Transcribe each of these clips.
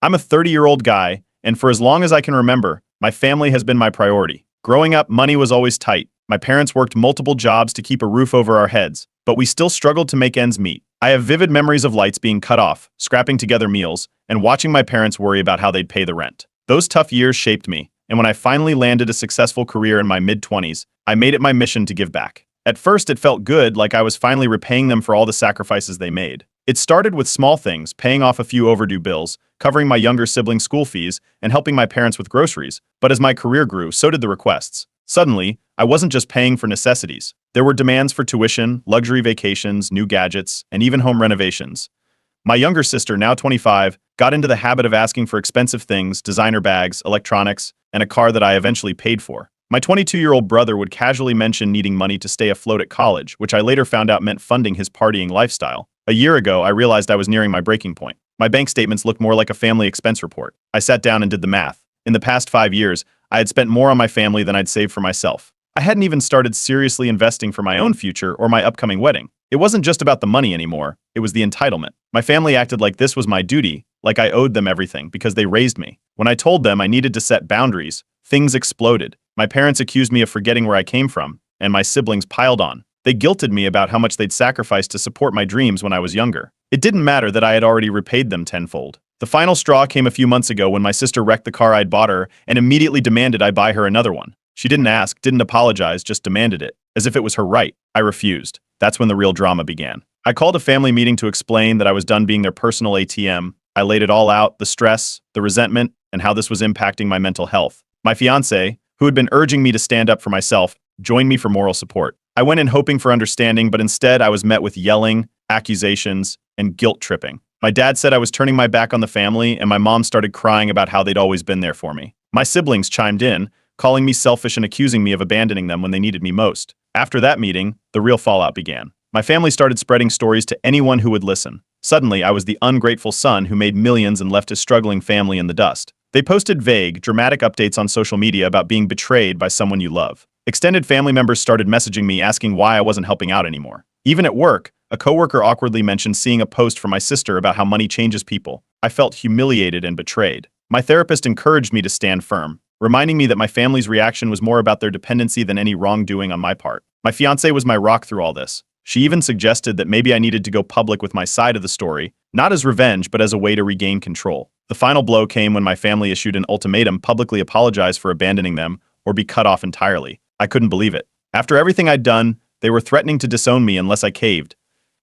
I'm a 30-year-old guy, and for as long as I can remember, my family has been my priority. Growing up, money was always tight. My parents worked multiple jobs to keep a roof over our heads, but we still struggled to make ends meet. I have vivid memories of lights being cut off, scrapping together meals, and watching my parents worry about how they'd pay the rent. Those tough years shaped me, and when I finally landed a successful career in my mid-20s, I made it my mission to give back. At first, it felt good, like I was finally repaying them for all the sacrifices they made. It started with small things, paying off a few overdue bills, covering my younger siblings' school fees, and helping my parents with groceries. But as my career grew, so did the requests. Suddenly, I wasn't just paying for necessities. There were demands for tuition, luxury vacations, new gadgets, and even home renovations. My younger sister, now 25, got into the habit of asking for expensive things, designer bags, electronics, and a car that I eventually paid for. My 22-year-old brother would casually mention needing money to stay afloat at college, which I later found out meant funding his partying lifestyle. A year ago, I realized I was nearing my breaking point. My bank statements looked more like a family expense report. I sat down and did the math. In the past 5 years, I had spent more on my family than I'd saved for myself. I hadn't even started seriously investing for my own future or my upcoming wedding. It wasn't just about the money anymore, it was the entitlement. My family acted like this was my duty, like I owed them everything because they raised me. When I told them I needed to set boundaries, things exploded. My parents accused me of forgetting where I came from, and my siblings piled on. They guilted me about how much they'd sacrificed to support my dreams when I was younger. It didn't matter that I had already repaid them tenfold. The final straw came a few months ago when my sister wrecked the car I'd bought her and immediately demanded I buy her another one. She didn't ask, didn't apologize, just demanded it, as if it was her right. I refused. That's when the real drama began. I called a family meeting to explain that I was done being their personal ATM. I laid it all out, the stress, the resentment, and how this was impacting my mental health. My fiancé, who had been urging me to stand up for myself, joined me for moral support. I went in hoping for understanding, but instead I was met with yelling, accusations, and guilt tripping. My dad said I was turning my back on the family, and my mom started crying about how they'd always been there for me. My siblings chimed in, calling me selfish and accusing me of abandoning them when they needed me most. After that meeting, the real fallout began. My family started spreading stories to anyone who would listen. Suddenly, I was the ungrateful son who made millions and left his struggling family in the dust. They posted vague, dramatic updates on social media about being betrayed by someone you love. Extended family members started messaging me asking why I wasn't helping out anymore. Even at work, a coworker awkwardly mentioned seeing a post from my sister about how money changes people. I felt humiliated and betrayed. My therapist encouraged me to stand firm, reminding me that my family's reaction was more about their dependency than any wrongdoing on my part. My fiancée was my rock through all this. She even suggested that maybe I needed to go public with my side of the story, not as revenge, but as a way to regain control. The final blow came when my family issued an ultimatum, publicly apologize for abandoning them or be cut off entirely. I couldn't believe it. After everything I'd done, they were threatening to disown me unless I caved.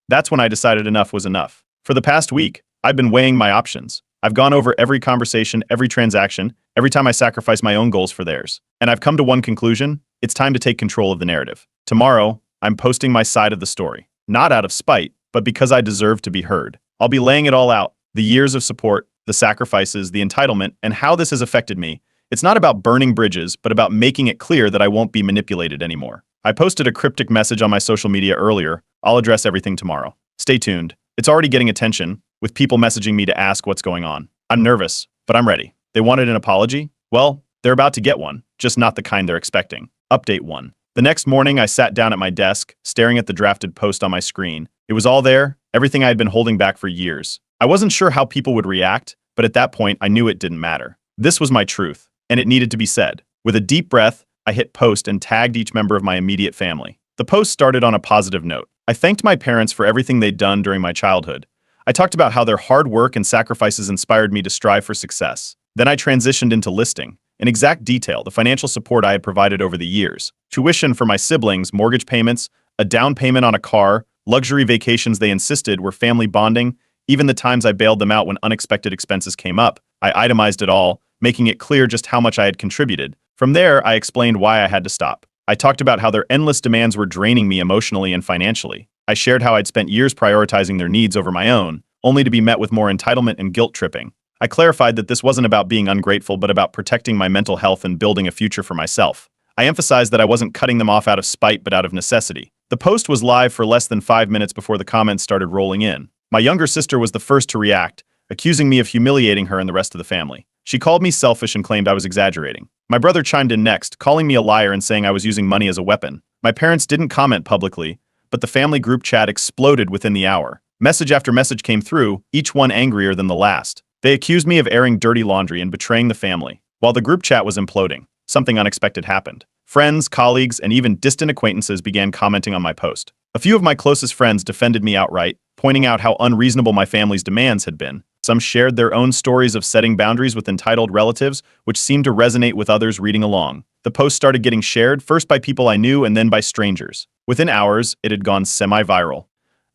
That's when I decided enough was enough. For the past week, I've been weighing my options. I've gone over every conversation, every transaction, every time I sacrifice my own goals for theirs. And I've come to one conclusion: it's time to take control of the narrative. Tomorrow, I'm posting my side of the story. Not out of spite, but because I deserve to be heard. I'll be laying it all out: the years of support, the sacrifices, the entitlement, and how this has affected me. It's not about burning bridges, but about making it clear that I won't be manipulated anymore. I posted a cryptic message on my social media earlier. I'll address everything tomorrow. Stay tuned. It's already getting attention, with people messaging me to ask what's going on. I'm nervous, but I'm ready. They wanted an apology? Well, they're about to get one, just not the kind they're expecting. Update 1. The next morning, I sat down at my desk, staring at the drafted post on my screen. It was all there, everything I had been holding back for years. I wasn't sure how people would react, but at that point, I knew it didn't matter. This was my truth, and it needed to be said. With a deep breath, I hit post and tagged each member of my immediate family. The post started on a positive note. I thanked my parents for everything they'd done during my childhood. I talked about how their hard work and sacrifices inspired me to strive for success. Then I transitioned into listing, in exact detail, the financial support I had provided over the years. Tuition for my siblings, mortgage payments, a down payment on a car, luxury vacations they insisted were family bonding, even the times I bailed them out when unexpected expenses came up. I itemized it all, making it clear just how much I had contributed. From there, I explained why I had to stop. I talked about how their endless demands were draining me emotionally and financially. I shared how I'd spent years prioritizing their needs over my own, only to be met with more entitlement and guilt tripping. I clarified that this wasn't about being ungrateful, but about protecting my mental health and building a future for myself. I emphasized that I wasn't cutting them off out of spite, but out of necessity. The post was live for less than 5 minutes before the comments started rolling in. My younger sister was the first to react, accusing me of humiliating her and the rest of the family. She called me selfish and claimed I was exaggerating. My brother chimed in next, calling me a liar and saying I was using money as a weapon. My parents didn't comment publicly, but the family group chat exploded within the hour. Message after message came through, each one angrier than the last. They accused me of airing dirty laundry and betraying the family. While the group chat was imploding, something unexpected happened. Friends, colleagues, and even distant acquaintances began commenting on my post. A few of my closest friends defended me outright, pointing out how unreasonable my family's demands had been. Some shared their own stories of setting boundaries with entitled relatives, which seemed to resonate with others reading along. The post started getting shared, first by people I knew and then by strangers. Within hours, it had gone semi-viral.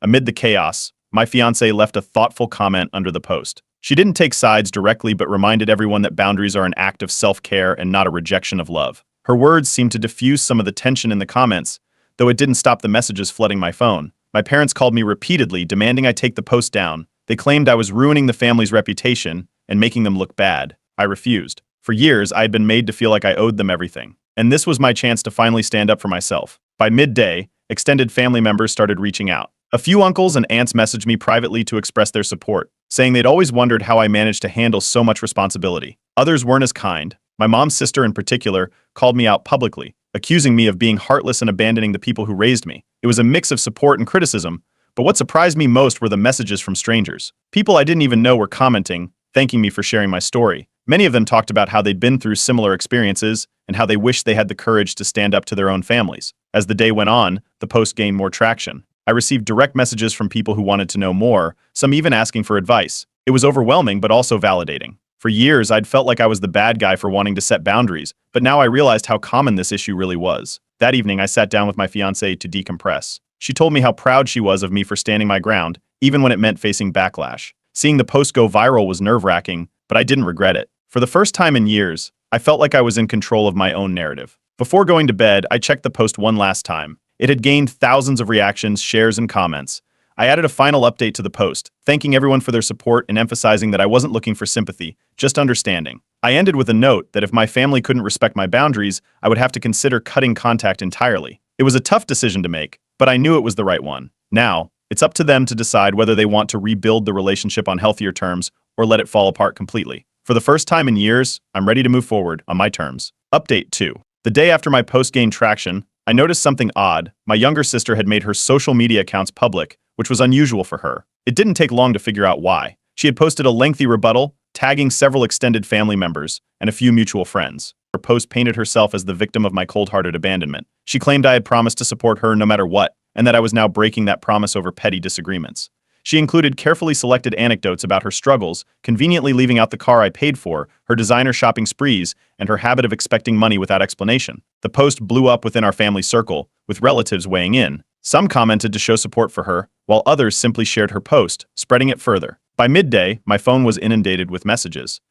Amid the chaos, my fiancée left a thoughtful comment under the post. She didn't take sides directly but reminded everyone that boundaries are an act of self-care and not a rejection of love. Her words seemed to diffuse some of the tension in the comments, though it didn't stop the messages flooding my phone. My parents called me repeatedly, demanding I take the post down. They claimed I was ruining the family's reputation and making them look bad. I refused. For years, I had been made to feel like I owed them everything, and this was my chance to finally stand up for myself. By midday, extended family members started reaching out. A few uncles and aunts messaged me privately to express their support, saying they'd always wondered how I managed to handle so much responsibility. Others weren't as kind. My mom's sister in particular called me out publicly, accusing me of being heartless and abandoning the people who raised me. It was a mix of support and criticism, but what surprised me most were the messages from strangers. People I didn't even know were commenting, thanking me for sharing my story. Many of them talked about how they'd been through similar experiences and how they wished they had the courage to stand up to their own families. As the day went on, the post gained more traction. I received direct messages from people who wanted to know more, some even asking for advice. It was overwhelming but also validating. For years, I'd felt like I was the bad guy for wanting to set boundaries, but now I realized how common this issue really was. That evening, I sat down with my fiancée to decompress. She told me how proud she was of me for standing my ground, even when it meant facing backlash. Seeing the post go viral was nerve-wracking, but I didn't regret it. For the first time in years, I felt like I was in control of my own narrative. Before going to bed, I checked the post one last time. It had gained thousands of reactions, shares, and comments. I added a final update to the post, thanking everyone for their support and emphasizing that I wasn't looking for sympathy, just understanding. I ended with a note that if my family couldn't respect my boundaries, I would have to consider cutting contact entirely. It was a tough decision to make, but I knew it was the right one. Now, it's up to them to decide whether they want to rebuild the relationship on healthier terms or let it fall apart completely. For the first time in years, I'm ready to move forward on my terms. Update 2. The day after my post gained traction, I noticed something odd. My younger sister had made her social media accounts public, which was unusual for her. It didn't take long to figure out why. She had posted a lengthy rebuttal, tagging several extended family members and a few mutual friends. Her post painted herself as the victim of my cold-hearted abandonment. She claimed I had promised to support her no matter what, and that I was now breaking that promise over petty disagreements. She included carefully selected anecdotes about her struggles, conveniently leaving out the car I paid for, her designer shopping sprees, and her habit of expecting money without explanation. The post blew up within our family circle, with relatives weighing in. Some commented to show support for her, while others simply shared her post, spreading it further. By midday, my phone was inundated with messages.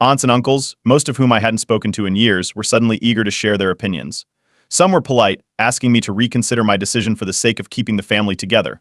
Aunts and uncles, most of whom I hadn't spoken to in years, were suddenly eager to share their opinions. Some were polite, asking me to reconsider my decision for the sake of keeping the family together.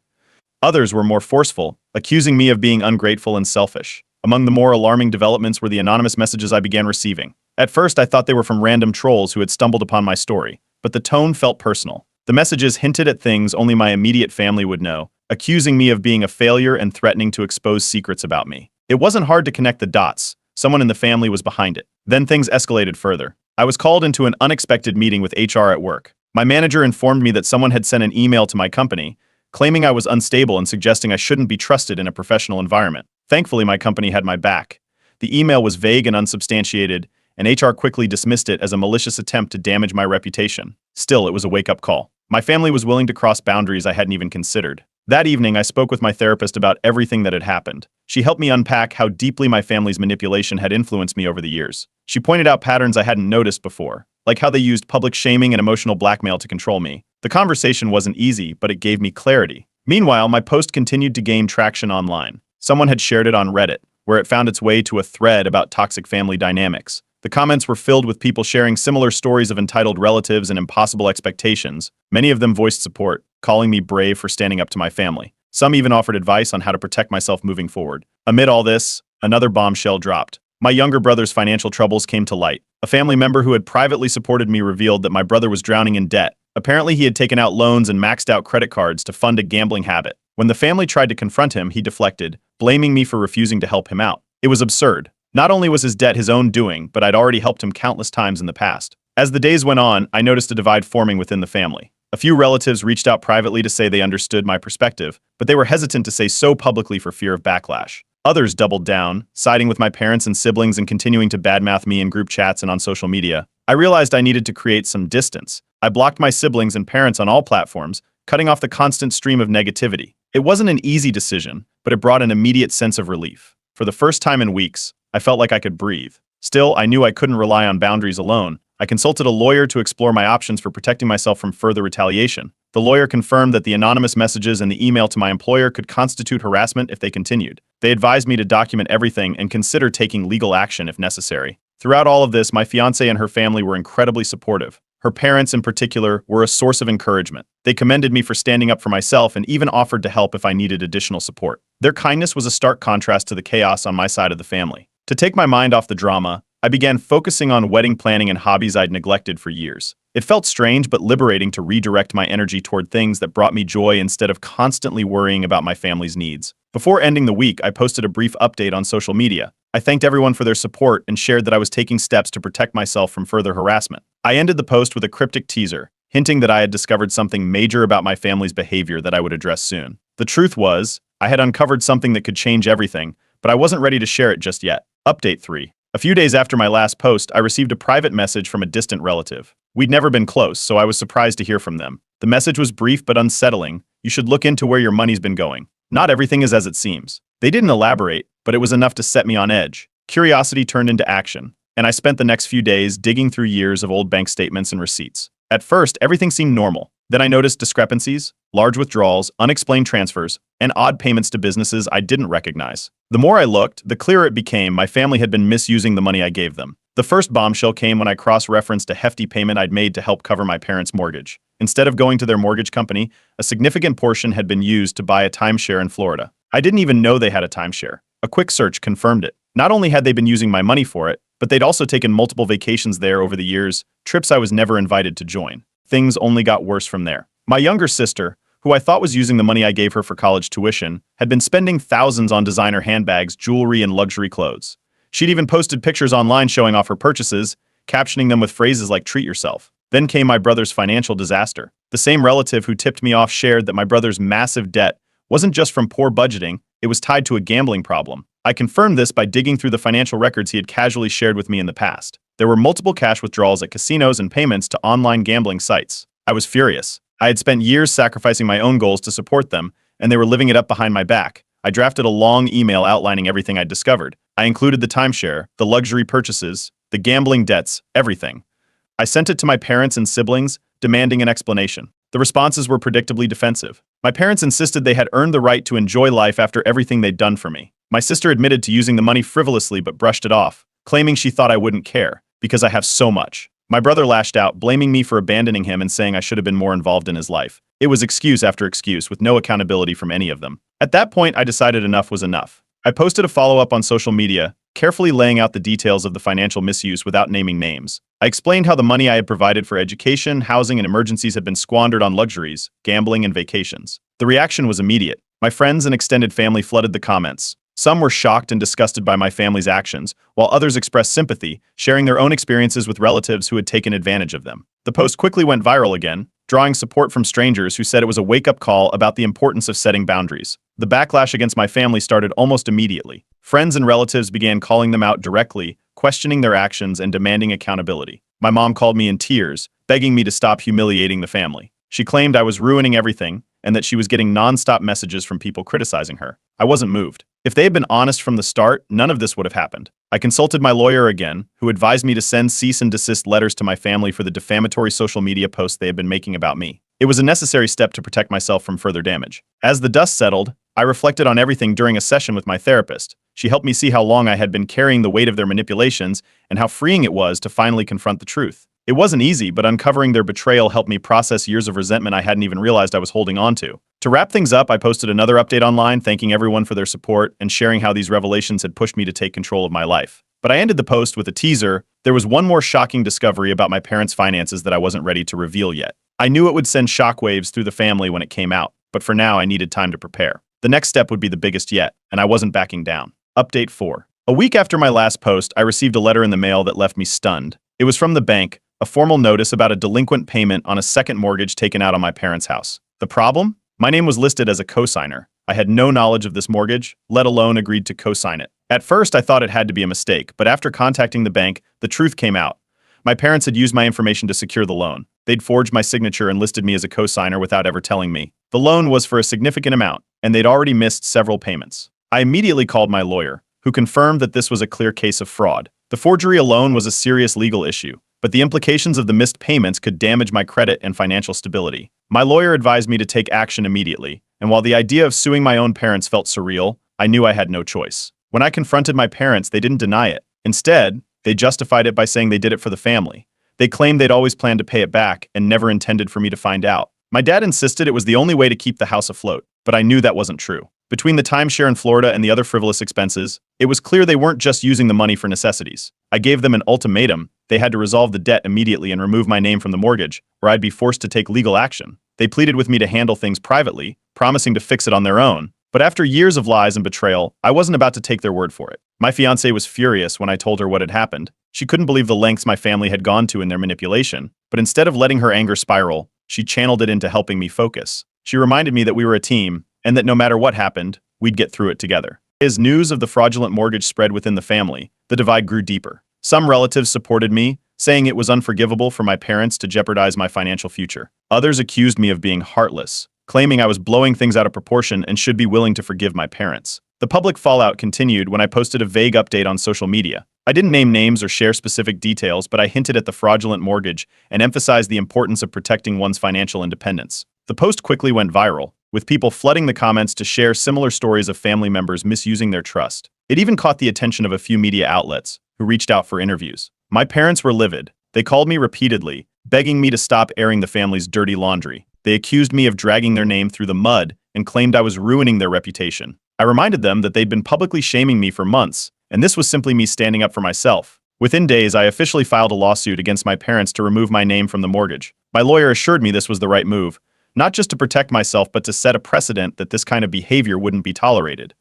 Others were more forceful, accusing me of being ungrateful and selfish. Among the more alarming developments were the anonymous messages I began receiving. At first, I thought they were from random trolls who had stumbled upon my story, but the tone felt personal. The messages hinted at things only my immediate family would know, accusing me of being a failure and threatening to expose secrets about me. It wasn't hard to connect the dots. Someone in the family was behind it. Then things escalated further. I was called into an unexpected meeting with HR at work. My manager informed me that someone had sent an email to my company, claiming I was unstable and suggesting I shouldn't be trusted in a professional environment. Thankfully, my company had my back. The email was vague and unsubstantiated, and HR quickly dismissed it as a malicious attempt to damage my reputation. Still, it was a wake-up call. My family was willing to cross boundaries I hadn't even considered. That evening, I spoke with my therapist about everything that had happened. She helped me unpack how deeply my family's manipulation had influenced me over the years. She pointed out patterns I hadn't noticed before, like how they used public shaming and emotional blackmail to control me. The conversation wasn't easy, but it gave me clarity. Meanwhile, my post continued to gain traction online. Someone had shared it on Reddit, where it found its way to a thread about toxic family dynamics. The comments were filled with people sharing similar stories of entitled relatives and impossible expectations. Many of them voiced support, calling me brave for standing up to my family. Some even offered advice on how to protect myself moving forward. Amid all this, another bombshell dropped. My younger brother's financial troubles came to light. A family member who had privately supported me revealed that my brother was drowning in debt. Apparently, he had taken out loans and maxed out credit cards to fund a gambling habit. When the family tried to confront him, he deflected, blaming me for refusing to help him out. It was absurd. Not only was his debt his own doing, but I'd already helped him countless times in the past. As the days went on, I noticed a divide forming within the family. A few relatives reached out privately to say they understood my perspective, but they were hesitant to say so publicly for fear of backlash. Others doubled down, siding with my parents and siblings and continuing to badmouth me in group chats and on social media. I realized I needed to create some distance. I blocked my siblings and parents on all platforms, cutting off the constant stream of negativity. It wasn't an easy decision, but it brought an immediate sense of relief. For the first time in weeks, I felt like I could breathe. Still, I knew I couldn't rely on boundaries alone. I consulted a lawyer to explore my options for protecting myself from further retaliation. The lawyer confirmed that the anonymous messages and the email to my employer could constitute harassment if they continued. They advised me to document everything and consider taking legal action if necessary. Throughout all of this, my fiancée and her family were incredibly supportive. Her parents, in particular, were a source of encouragement. They commended me for standing up for myself and even offered to help if I needed additional support. Their kindness was a stark contrast to the chaos on my side of the family. To take my mind off the drama, I began focusing on wedding planning and hobbies I'd neglected for years. It felt strange but liberating to redirect my energy toward things that brought me joy instead of constantly worrying about my family's needs. Before ending the week, I posted a brief update on social media. I thanked everyone for their support and shared that I was taking steps to protect myself from further harassment. I ended the post with a cryptic teaser, hinting that I had discovered something major about my family's behavior that I would address soon. The truth was, I had uncovered something that could change everything, but I wasn't ready to share it just yet. Update 3. A few days after my last post, I received a private message from a distant relative. We'd never been close, so I was surprised to hear from them. The message was brief but unsettling. You should look into where your money's been going. Not everything is as it seems. They didn't elaborate, but it was enough to set me on edge. Curiosity turned into action, and I spent the next few days digging through years of old bank statements and receipts. At first, everything seemed normal. Then I noticed discrepancies, large withdrawals, unexplained transfers, and odd payments to businesses I didn't recognize. The more I looked, the clearer it became my family had been misusing the money I gave them. The first bombshell came when I cross-referenced a hefty payment I'd made to help cover my parents' mortgage. Instead of going to their mortgage company, a significant portion had been used to buy a timeshare in Florida. I didn't even know they had a timeshare. A quick search confirmed it. Not only had they been using my money for it, but they'd also taken multiple vacations there over the years, trips I was never invited to join. Things only got worse from there. My younger sister, who I thought was using the money I gave her for college tuition, had been spending thousands on designer handbags, jewelry, and luxury clothes. She'd even posted pictures online showing off her purchases, captioning them with phrases like "treat yourself." Then came my brother's financial disaster. The same relative who tipped me off shared that my brother's massive debt wasn't just from poor budgeting, it was tied to a gambling problem. I confirmed this by digging through the financial records he had casually shared with me in the past. There were multiple cash withdrawals at casinos and payments to online gambling sites. I was furious. I had spent years sacrificing my own goals to support them, and they were living it up behind my back. I drafted a long email outlining everything I'd discovered. I included the timeshare, the luxury purchases, the gambling debts, everything. I sent it to my parents and siblings, demanding an explanation. The responses were predictably defensive. My parents insisted they had earned the right to enjoy life after everything they'd done for me. My sister admitted to using the money frivolously but brushed it off, claiming she thought I wouldn't care, because I have so much. My brother lashed out, blaming me for abandoning him and saying I should have been more involved in his life. It was excuse after excuse, with no accountability from any of them. At that point, I decided enough was enough. I posted a follow-up on social media, carefully laying out the details of the financial misuse without naming names. I explained how the money I had provided for education, housing, and emergencies had been squandered on luxuries, gambling, and vacations. The reaction was immediate. My friends and extended family flooded the comments. Some were shocked and disgusted by my family's actions, while others expressed sympathy, sharing their own experiences with relatives who had taken advantage of them. The post quickly went viral again, drawing support from strangers who said it was a wake-up call about the importance of setting boundaries. The backlash against my family started almost immediately. Friends and relatives began calling them out directly, questioning their actions and demanding accountability. My mom called me in tears, begging me to stop humiliating the family. She claimed I was ruining everything and that she was getting non-stop messages from people criticizing her. I wasn't moved. If they had been honest from the start, none of this would have happened. I consulted my lawyer again, who advised me to send cease and desist letters to my family for the defamatory social media posts they had been making about me. It was a necessary step to protect myself from further damage. As the dust settled, I reflected on everything during a session with my therapist. She helped me see how long I had been carrying the weight of their manipulations and how freeing it was to finally confront the truth. It wasn't easy, but uncovering their betrayal helped me process years of resentment I hadn't even realized I was holding on to. To wrap things up, I posted another update online thanking everyone for their support and sharing how these revelations had pushed me to take control of my life. But I ended the post with a teaser. There was one more shocking discovery about my parents' finances that I wasn't ready to reveal yet. I knew it would send shockwaves through the family when it came out, but for now I needed time to prepare. The next step would be the biggest yet, and I wasn't backing down. Update 4. A week after my last post, I received a letter in the mail that left me stunned. It was from the bank, a formal notice about a delinquent payment on a second mortgage taken out on my parents' house. The problem? My name was listed as a cosigner. I had no knowledge of this mortgage, let alone agreed to co-sign it. At first, I thought it had to be a mistake, but after contacting the bank, the truth came out. My parents had used my information to secure the loan. They'd forged my signature and listed me as a co-signer without ever telling me. The loan was for a significant amount, and they'd already missed several payments. I immediately called my lawyer, who confirmed that this was a clear case of fraud. The forgery alone was a serious legal issue, but the implications of the missed payments could damage my credit and financial stability. My lawyer advised me to take action immediately, and while the idea of suing my own parents felt surreal, I knew I had no choice. When I confronted my parents, they didn't deny it. Instead, they justified it by saying they did it for the family. They claimed they'd always planned to pay it back and never intended for me to find out. My dad insisted it was the only way to keep the house afloat, but I knew that wasn't true. Between the timeshare in Florida and the other frivolous expenses, it was clear they weren't just using the money for necessities. I gave them an ultimatum. They had to resolve the debt immediately and remove my name from the mortgage, or I'd be forced to take legal action. They pleaded with me to handle things privately, promising to fix it on their own. But after years of lies and betrayal, I wasn't about to take their word for it. My fiancée was furious when I told her what had happened. She couldn't believe the lengths my family had gone to in their manipulation, but instead of letting her anger spiral, she channeled it into helping me focus. She reminded me that we were a team, and that no matter what happened, we'd get through it together. As news of the fraudulent mortgage spread within the family, the divide grew deeper. Some relatives supported me, saying it was unforgivable for my parents to jeopardize my financial future. Others accused me of being heartless, claiming I was blowing things out of proportion and should be willing to forgive my parents. The public fallout continued when I posted a vague update on social media. I didn't name names or share specific details, but I hinted at the fraudulent mortgage and emphasized the importance of protecting one's financial independence. The post quickly went viral, with people flooding the comments to share similar stories of family members misusing their trust. It even caught the attention of a few media outlets, who reached out for interviews. My parents were livid. They called me repeatedly, begging me to stop airing the family's dirty laundry. They accused me of dragging their name through the mud and claimed I was ruining their reputation. I reminded them that they'd been publicly shaming me for months, and this was simply me standing up for myself. Within days, I officially filed a lawsuit against my parents to remove my name from the mortgage. My lawyer assured me this was the right move, not just to protect myself, but to set a precedent that this kind of behavior wouldn't be tolerated.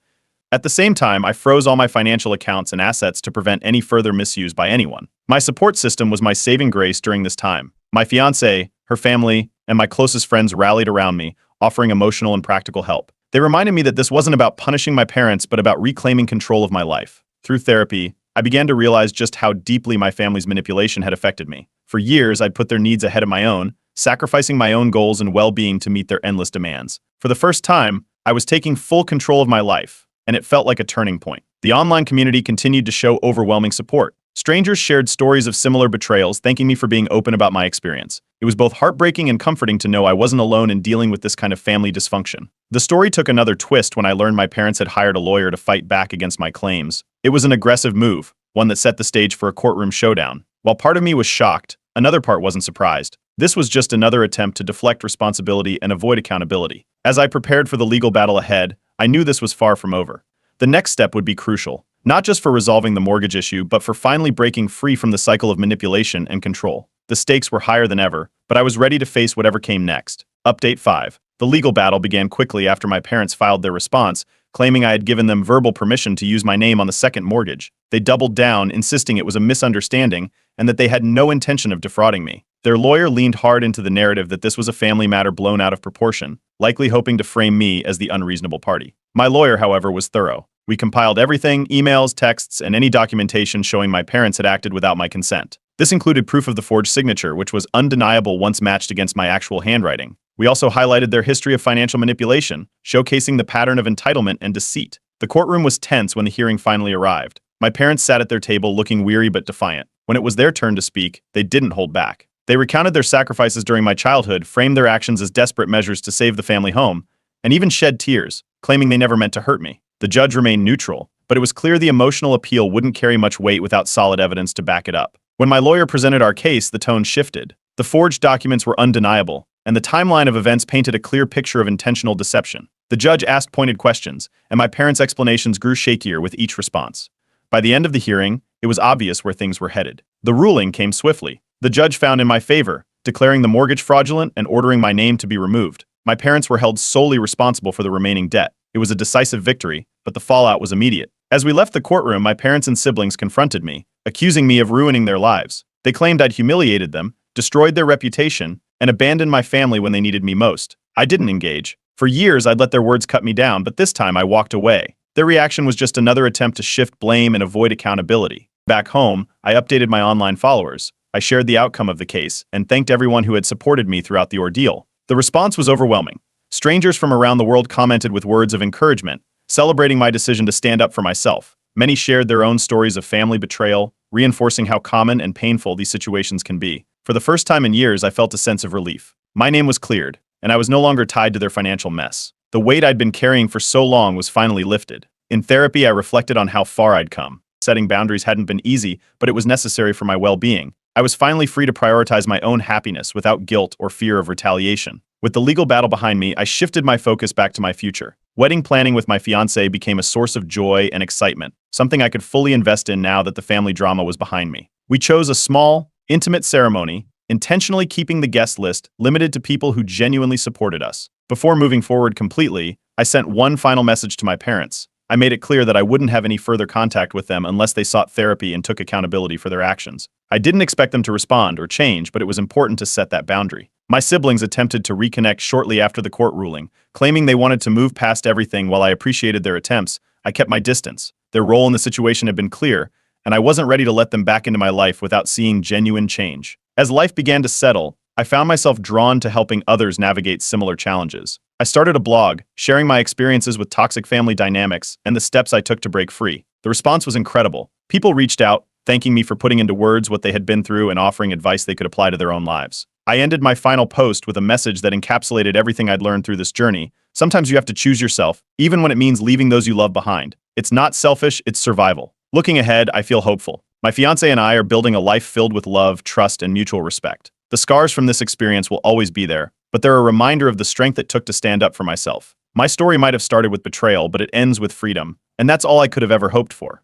At the same time, I froze all my financial accounts and assets to prevent any further misuse by anyone. My support system was my saving grace during this time. My fiancée, her family, and my closest friends rallied around me, offering emotional and practical help. They reminded me that this wasn't about punishing my parents, but about reclaiming control of my life. Through therapy, I began to realize just how deeply my family's manipulation had affected me. For years, I'd put their needs ahead of my own, sacrificing my own goals and well-being to meet their endless demands. For the first time, I was taking full control of my life, and it felt like a turning point. The online community continued to show overwhelming support. Strangers shared stories of similar betrayals, thanking me for being open about my experience. It was both heartbreaking and comforting to know I wasn't alone in dealing with this kind of family dysfunction. The story took another twist when I learned my parents had hired a lawyer to fight back against my claims. It was an aggressive move, one that set the stage for a courtroom showdown. While part of me was shocked, another part wasn't surprised. This was just another attempt to deflect responsibility and avoid accountability. As I prepared for the legal battle ahead, I knew this was far from over. The next step would be crucial, not just for resolving the mortgage issue, but for finally breaking free from the cycle of manipulation and control. The stakes were higher than ever, but I was ready to face whatever came next. Update 5. The legal battle began quickly after my parents filed their response, claiming I had given them verbal permission to use my name on the second mortgage. They doubled down, insisting it was a misunderstanding and that they had no intention of defrauding me. Their lawyer leaned hard into the narrative that this was a family matter blown out of proportion, likely hoping to frame me as the unreasonable party. My lawyer, however, was thorough. We compiled everything, emails, texts, and any documentation showing my parents had acted without my consent. This included proof of the forged signature, which was undeniable once matched against my actual handwriting. We also highlighted their history of financial manipulation, showcasing the pattern of entitlement and deceit. The courtroom was tense when the hearing finally arrived. My parents sat at their table looking weary but defiant. When it was their turn to speak, they didn't hold back. They recounted their sacrifices during my childhood, framed their actions as desperate measures to save the family home, and even shed tears, claiming they never meant to hurt me. The judge remained neutral, but it was clear the emotional appeal wouldn't carry much weight without solid evidence to back it up. When my lawyer presented our case, the tone shifted. The forged documents were undeniable, and the timeline of events painted a clear picture of intentional deception. The judge asked pointed questions, and my parents' explanations grew shakier with each response. By the end of the hearing, it was obvious where things were headed. The ruling came swiftly. The judge found in my favor, declaring the mortgage fraudulent and ordering my name to be removed. My parents were held solely responsible for the remaining debt. It was a decisive victory, but the fallout was immediate. As we left the courtroom, my parents and siblings confronted me, accusing me of ruining their lives. They claimed I'd humiliated them, destroyed their reputation, and abandoned my family when they needed me most. I didn't engage. For years, I'd let their words cut me down, but this time I walked away. Their reaction was just another attempt to shift blame and avoid accountability. Back home, I updated my online followers. I shared the outcome of the case and thanked everyone who had supported me throughout the ordeal. The response was overwhelming. Strangers from around the world commented with words of encouragement, celebrating my decision to stand up for myself. Many shared their own stories of family betrayal, reinforcing how common and painful these situations can be. For the first time in years, I felt a sense of relief. My name was cleared, and I was no longer tied to their financial mess. The weight I'd been carrying for so long was finally lifted. In therapy, I reflected on how far I'd come. Setting boundaries hadn't been easy, but it was necessary for my well-being. I was finally free to prioritize my own happiness without guilt or fear of retaliation. With the legal battle behind me, I shifted my focus back to my future. Wedding planning with my fiancée became a source of joy and excitement, something I could fully invest in now that the family drama was behind me. We chose a small, intimate ceremony, intentionally keeping the guest list limited to people who genuinely supported us. Before moving forward completely, I sent one final message to my parents. I made it clear that I wouldn't have any further contact with them unless they sought therapy and took accountability for their actions. I didn't expect them to respond or change, but it was important to set that boundary. My siblings attempted to reconnect shortly after the court ruling, claiming they wanted to move past everything. While I appreciated their attempts, I kept my distance. Their role in the situation had been clear, and I wasn't ready to let them back into my life without seeing genuine change. As life began to settle, I found myself drawn to helping others navigate similar challenges. I started a blog, sharing my experiences with toxic family dynamics and the steps I took to break free. The response was incredible. People reached out, thanking me for putting into words what they had been through and offering advice they could apply to their own lives. I ended my final post with a message that encapsulated everything I'd learned through this journey. Sometimes you have to choose yourself, even when it means leaving those you love behind. It's not selfish, it's survival. Looking ahead, I feel hopeful. My fiancé and I are building a life filled with love, trust, and mutual respect. The scars from this experience will always be there, but they're a reminder of the strength it took to stand up for myself. My story might have started with betrayal, but it ends with freedom, and that's all I could have ever hoped for.